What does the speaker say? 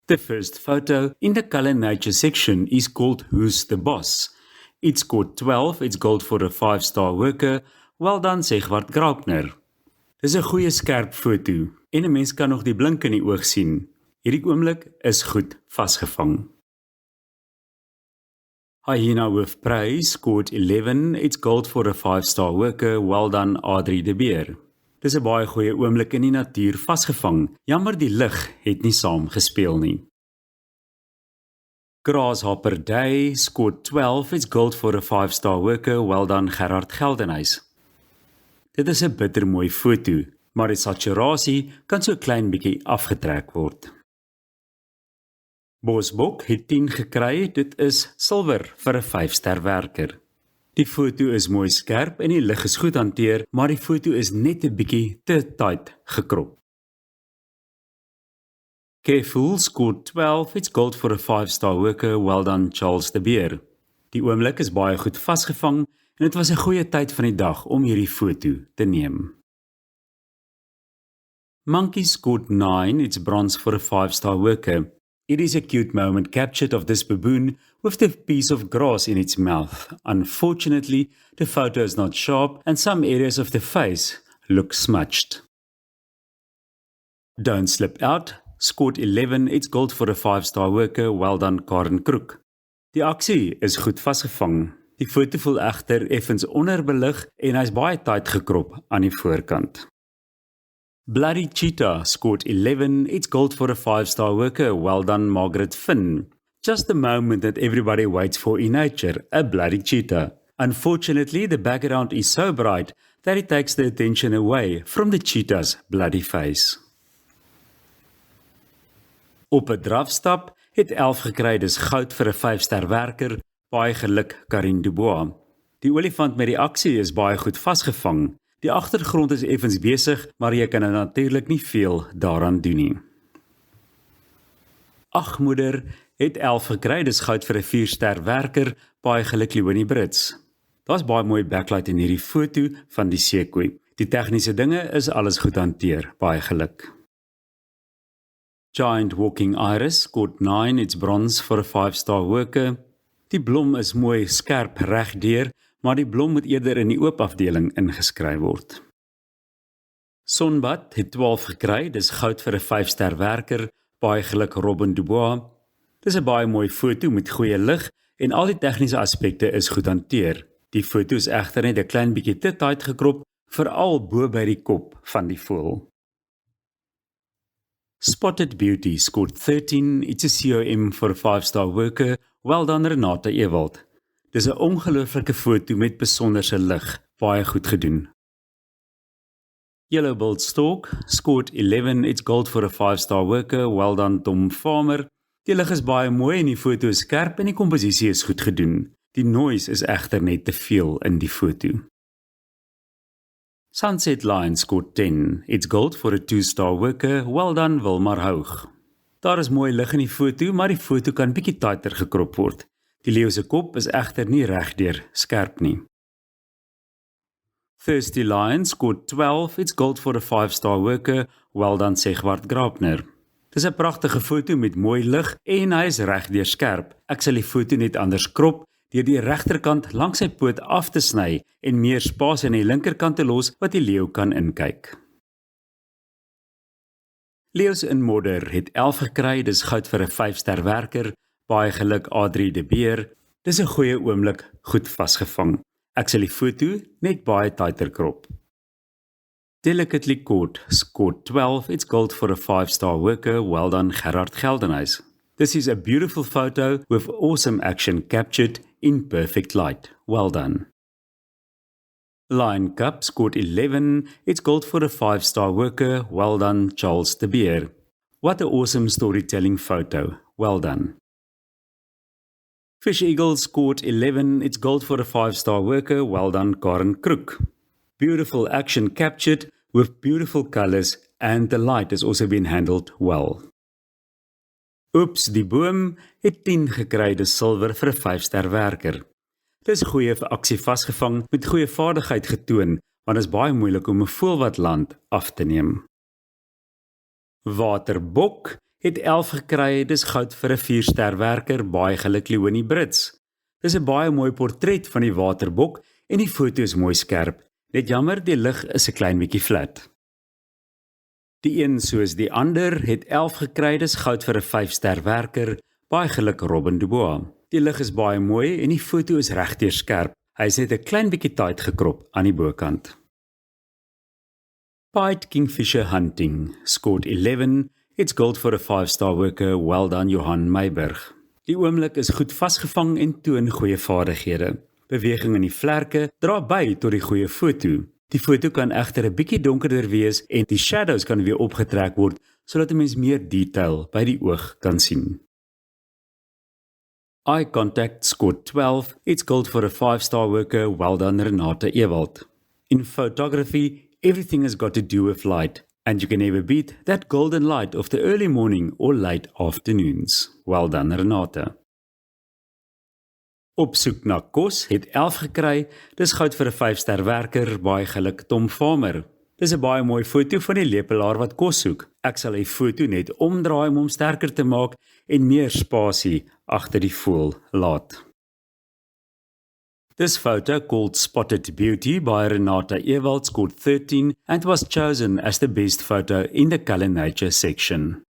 The first photo in the color nature section is called Who's the Boss? It scored 12, it's gold for a 5-star worker. Well done, Segwart Graupner. Dis 'n goeie skerp foto en 'n mens kan nog die blink in die oog sien. Hierdie oomblik is goed vasgevang. Hyena with Praise scored 11, it's gold for a 5-star worker. Well done, Adrie de Beer. Dis 'n baie goeie oomblik in die natuur vasgevang. Jammer die lig het nie saam gespeel nie. Grasshopper Day scored 12, it's gold for a 5-star worker. Well done, Gerard Geldenhuys. Dit is 'n bittermooi foto, maar die saturasie kan so klein bietjie afgetrek word. Bosbok het 10 gekry, dit is silwer vir 'n 5-ster werker. Die foto is mooi skerp en die lig is goed hanteer, maar die foto is net 'n bietjie te tight gekrop. Careful scored 12, it's gold for a 5-star worker. Well done, Charles de Beer. Die oomblik is baie goed vasgevang en dit was 'n goeie tyd van die dag om hierdie foto te neem. Monkey scored 9, it's bronze for a 5-star worker. It is a cute moment captured of this baboon with the piece of grass in its mouth. Unfortunately, the photo is not sharp and some areas of the face look smudged. Don't Slip Out scored 11, it's gold for a 5-star worker. Well done, Karen Kroek. Die aksie is goed vasgevang. Die foto voel egter effens onderbelig en hy's baie tight gekrop aan die voorkant. Bloody Cheetah scored 11, it's gold for a 5-star worker. Well done, Margaret Finn. Just the moment that everybody waits for in nature, a bloody cheetah. Unfortunately, the background is so bright that it takes the attention away from the cheetah's bloody face. Op 'n drafstap het 11 gekry, dis goud vir 'n 5-ster werker. Baie geluk, Karin Dubois. Die olifant met die aksie is baie goed vasgevang. Die agtergrond is effens besig, maar jy kan natuurlik nie veel daaraan doen nie. Agmoeder het 11 gekry, dis goud vir 'n 4-ster werker. Baie geluk, Leonie Brits. Daar's baie mooi backlight in hierdie foto van die seekoei. Die tegniese dinge is alles goed hanteer. Baie geluk. Giant Walking Iris scored 9, it's bronze for a 5-star worker. Die blom is mooi skerp regdeur, maar die blom moet eerder in die oop afdeling ingeskryf word. Sonbad het 12 gekry, dis goud vir 'n 5-ster werker. Baie geluk, Robin Dubois. Dis 'n baie mooi foto met goeie lig en al die tegniese aspekte is goed hanteer. Die foto is egter net 'n klein bietjie te tight gekrop, veral bo by die kop van die voël. Spotted Beauty scored 13, it's a COM for a 5-star worker. Well done, Renata Ewald. Dis 'n ongelooflike foto met besonderse lig, baie goed gedoen. Yellow-billed stork scored 11, it's gold for a 5-star worker. Well done, Tom Farmer. Die lig is baie mooi en die foto is skerp en die komposisie is goed gedoen. Die noise is egter net te veel in die foto. Sunset Lion scored 10, it's gold for a 2-star worker. Well done, Wilmar Houg. Daar is mooi lig in die foto, maar die foto kan bietjie tighter gekrop word. Die leeu se kop is egter nie regdeur skerp nie. Thirsty Lion scored 12, it's gold for a 5-star worker. Well done, Segwart Graupner. Dis 'n pragtige foto met mooi lig en hy is regdeur skerp. Ek sal die foto net anders krop deur die regterkant langs sy poot af te sny en meer spasie aan die linkerkant te los wat die leeu kan inkyk. Leeu's in modder het 11 gekry, dis goud vir 'n 5-ster werker. Baie geluk, Adrie de Beer. Dis 'n goeie oomblik, goed vasgevang. Ek sal die foto net baie tighter krop. Delicately Caught scored 12, it's gold for a 5-star worker. Well done, Gerard Geldenhuys. This is a beautiful photo with awesome action captured in perfect light. Well done. Lion Cup scored 11, it's gold for a 5-star worker. Well done, Charles de Beer. What an awesome storytelling photo. Well done. Fish Eagle scored 11, it's gold for a 5-star worker. Well done, Karen Kroek. Beautiful action captured with beautiful colors and the light has also been handled well. Oeps, die boom het 10 gekry, dis silwer vir 'n 5-ster werker. Dis goeie vir aksie vasgevang met goeie vaardigheid getoon, want is baie moeilik om 'n voël wat land af te neem. Waterbok het 11 gekry, dis goud vir 'n 4-ster werker, baie geluk Leonie Brits. Dis 'n baie mooi portret van die waterbok en die foto is mooi skerp. Net jammer, die lig is 'n klein bietjie flat. Die een soos die ander het 11 gekry, dis goud vir 'n 5-ster werker, baie geluk Robin Dubois. Die lig is baie mooi en die foto is regdeur skerp. Hy is net 'n klein bietjie tight gekrop aan die bokant. Pied Kingfisher Hunting scored 11. It's gold for a 5-star worker. Well done Johan Meiberg. Die oomblik is goed vasgevang en toon goeie vaardighede. Beweging in die vlerke dra by tot die goeie foto. Die foto kan egter 'n bietjie donkerder wees en die shadows kan weer opgetrek word sodat 'n mens meer detail by die oog kan sien. Eye contact scored 12. It's gold for a 5-star worker. Well done Renata Ewald. In photography, everything has got to do with light, and you can never beat that golden light of the early morning or late afternoons. Well done Renata. Op soek na kos het 11 gekry, dis goud vir 'n 5-ster werker, baie geluk Tom Farmer. Dis 'n baie mooi foto van die lepelaar wat kos soek. Ek sal die foto net omdraai om hom sterker te maak en meer spasie agter die voël laat. This photo, called Spotted Beauty by Renata Ewald, scored 13 and was chosen as the best photo in the Color Nature section.